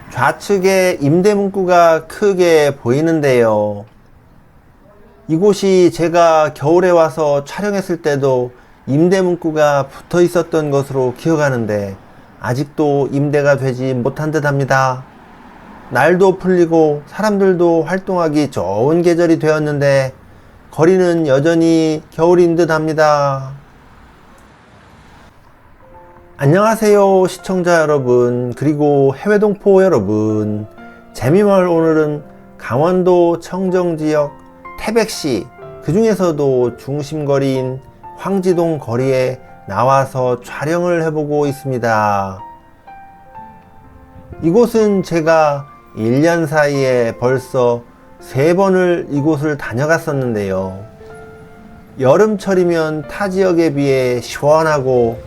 좌측에 임대 문구가 크게 보이는데요. 이곳이 제가 겨울에 와서 촬영했을 때도 임대 문구가 붙어 있었던 것으로 기억하는데 아직도 임대가 되지 못한 듯 합니다. 날도 풀리고 사람들도 활동하기 좋은 계절이 되었는데 거리는 여전히 겨울인 듯 합니다. 안녕하세요 시청자 여러분, 그리고 해외동포 여러분. 재미마을 오늘은 강원도 청정지역 태백시, 그 중에서도 중심거리인 황지동 거리에 나와서 촬영을 해보고 있습니다. 이곳은 제가 1년 사이에 벌써 3번을 이곳을 다녀갔었는데요. 여름철이면 타 지역에 비해 시원하고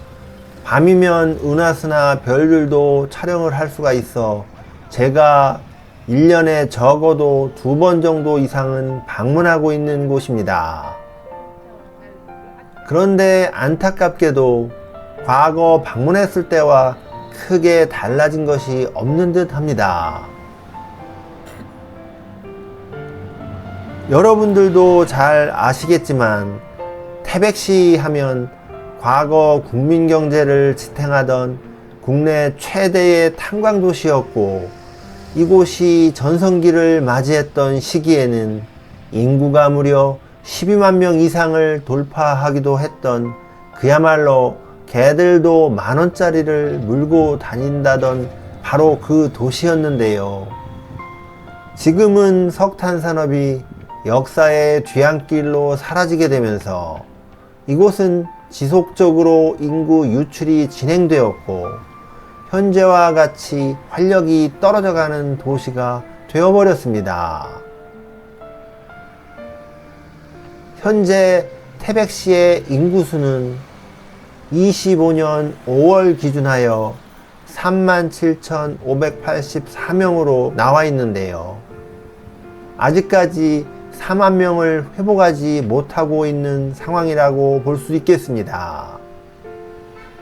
밤이면 은하수나 별들도 촬영을 할 수가 있어 제가 1년에 적어도 2번 정도 이상은 방문하고 있는 곳입니다. 그런데 안타깝게도 과거 방문했을 때와 크게 달라진 것이 없는 듯 합니다. 여러분들도 잘 아시겠지만 태백시 하면 과거 국민 경제를 지탱하던 국내 최대의 탄광도시였고, 이곳이 전성기를 맞이했던 시기에는 인구가 무려 12만 명 이상을 돌파하기도 했던, 그야말로 개들도 만원짜리를 물고 다닌다던 바로 그 도시였는데요. 지금은 석탄 산업이 역사의 뒤안길로 사라지게 되면서 이곳은 지속적으로 인구 유출이 진행되었고 현재와 같이 활력이 떨어져가는 도시가 되어버렸습니다. 현재 태백시의 인구수는 25년 5월 기준하여 37,584명으로 나와 있는데요. 아직까지 4만 명을 회복하지 못하고 있는 상황이라고 볼 수 있겠습니다.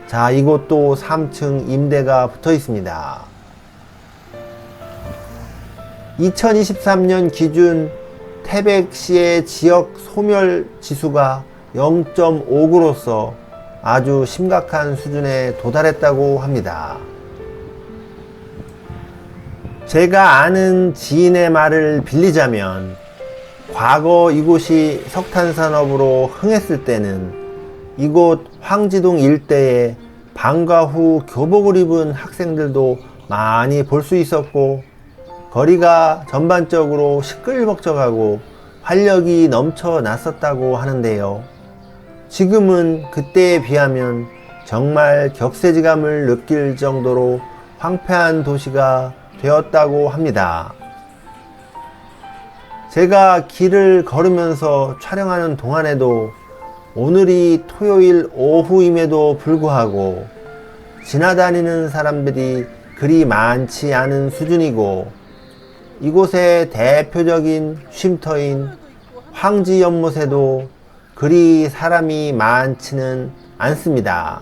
자, 이곳도 3층 임대가 붙어 있습니다. 2023년 기준 태백시의 지역 소멸 지수가 0.59로서 아주 심각한 수준에 도달했다고 합니다. 제가 아는 지인의 말을 빌리자면 과거 이곳이 석탄산업으로 흥했을 때는 이곳 황지동 일대에 방과 후 교복을 입은 학생들도 많이 볼 수 있었고 거리가 전반적으로 시끌벅적하고 활력이 넘쳐났었다고 하는데요. 지금은 그때에 비하면 정말 격세지감을 느낄 정도로 황폐한 도시가 되었다고 합니다. 제가 길을 걸으면서 촬영하는 동안에도 오늘이 토요일 오후임에도 불구하고 지나다니는 사람들이 그리 많지 않은 수준이고, 이곳의 대표적인 쉼터인 황지연못에도 그리 사람이 많지는 않습니다.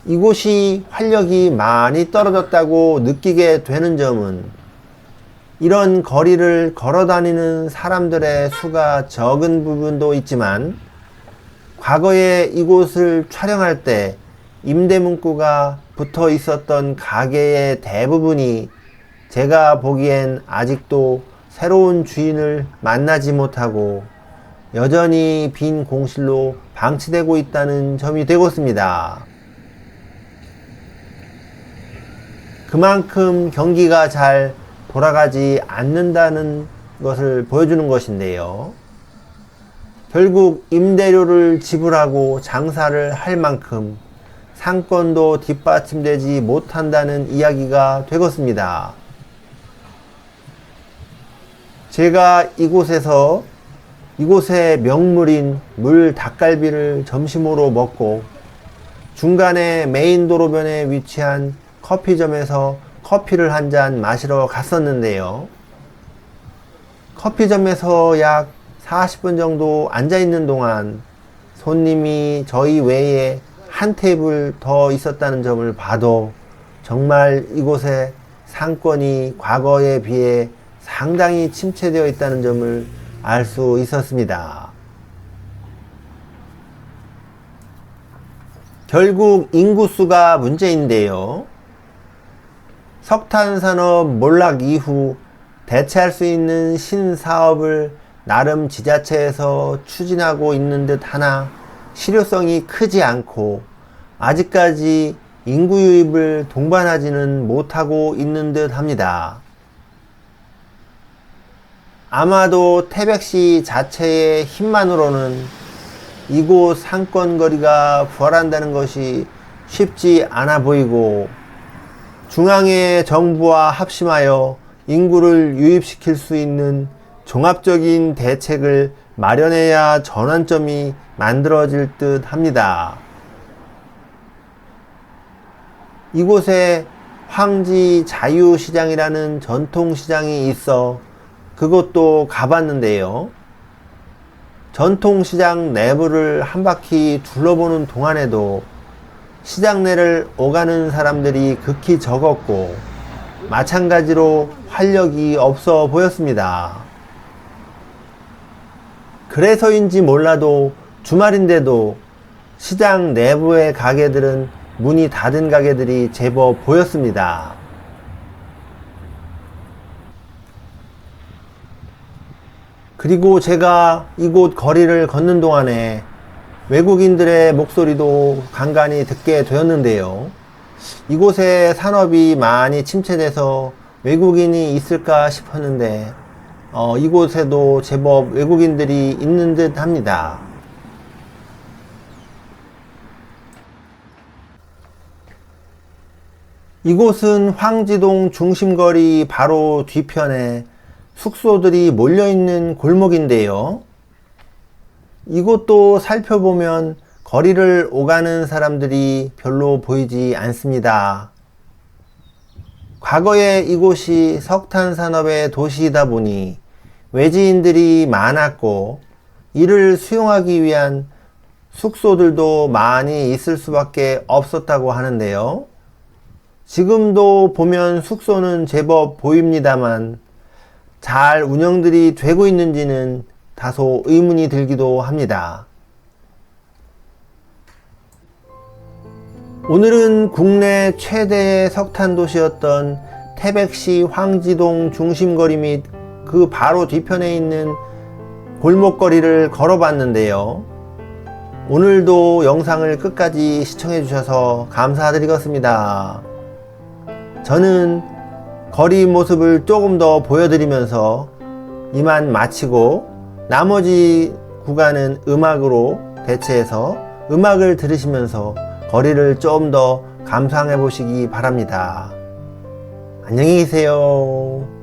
이곳이 활력이 많이 떨어졌다고 느끼게 되는 점은 이런 거리를 걸어 다니는 사람들의 수가 적은 부분도 있지만, 과거에 이곳을 촬영할 때 임대 문구가 붙어 있었던 가게의 대부분이 제가 보기엔 아직도 새로운 주인을 만나지 못하고 여전히 빈 공실로 방치되고 있다는 점이 되겠습니다. 그만큼 경기가 잘 돌아가지 않는다는 것을 보여주는 것인데요. 결국 임대료를 지불하고 장사를 할 만큼 상권도 뒷받침되지 못한다는 이야기가 되겠습니다. 제가 이곳의 명물인 물 닭갈비를 점심으로 먹고 중간에 메인 도로변에 위치한 커피점에서 커피를 한 잔 마시러 갔었는데요. 커피점에서 약 40분 정도 앉아 있는 동안 손님이 저희 외에 한 테이블 더 있었다는 점을 봐도 정말 이곳의 상권이 과거에 비해 상당히 침체되어 있다는 점을 알 수 있었습니다. 결국 인구수가 문제인데요. 석탄산업 몰락 이후 대체할 수 있는 신사업을 나름 지자체에서 추진하고 있는 듯 하나 실효성이 크지 않고 아직까지 인구 유입을 동반하지는 못하고 있는 듯 합니다. 아마도 태백시 자체의 힘만으로는 이곳 상권거리가 부활한다는 것이 쉽지 않아 보이고 중앙의 정부와 합심하여 인구를 유입시킬 수 있는 종합적인 대책을 마련해야 전환점이 만들어질 듯 합니다. 이곳에 황지 자유시장이라는 전통시장이 있어 그것도 가봤는데요. 전통시장 내부를 한 바퀴 둘러보는 동안에도 시장 내를 오가는 사람들이 극히 적었고 마찬가지로 활력이 없어 보였습니다. 그래서인지 몰라도 주말인데도 시장 내부의 가게들은 문이 닫은 가게들이 제법 보였습니다. 그리고 제가 이곳 거리를 걷는 동안에 외국인들의 목소리도 간간히 듣게 되었는데요. 이곳에 산업이 많이 침체돼서 외국인이 있을까 싶었는데 이곳에도 제법 외국인들이 있는 듯 합니다. 이곳은 황지동 중심거리 바로 뒤편에 숙소들이 몰려있는 골목인데요. 이곳도 살펴보면 거리를 오가는 사람들이 별로 보이지 않습니다. 과거에 이곳이 석탄산업의 도시이다 보니 외지인들이 많았고 이를 수용하기 위한 숙소들도 많이 있을 수밖에 없었다고 하는데요. 지금도 보면 숙소는 제법 보입니다만 잘 운영들이 되고 있는지는 다소 의문이 들기도 합니다. 오늘은 국내 최대의 석탄 도시였던 태백시 황지동 중심거리 및 그 바로 뒤편에 있는 골목거리를 걸어봤는데요. 오늘도 영상을 끝까지 시청해 주셔서 감사드리겠습니다. 저는 거리 모습을 조금 더 보여드리면서 이만 마치고 나머지 구간은 음악으로 대체해서 음악을 들으시면서 거리를 좀 더 감상해 보시기 바랍니다. 안녕히 계세요.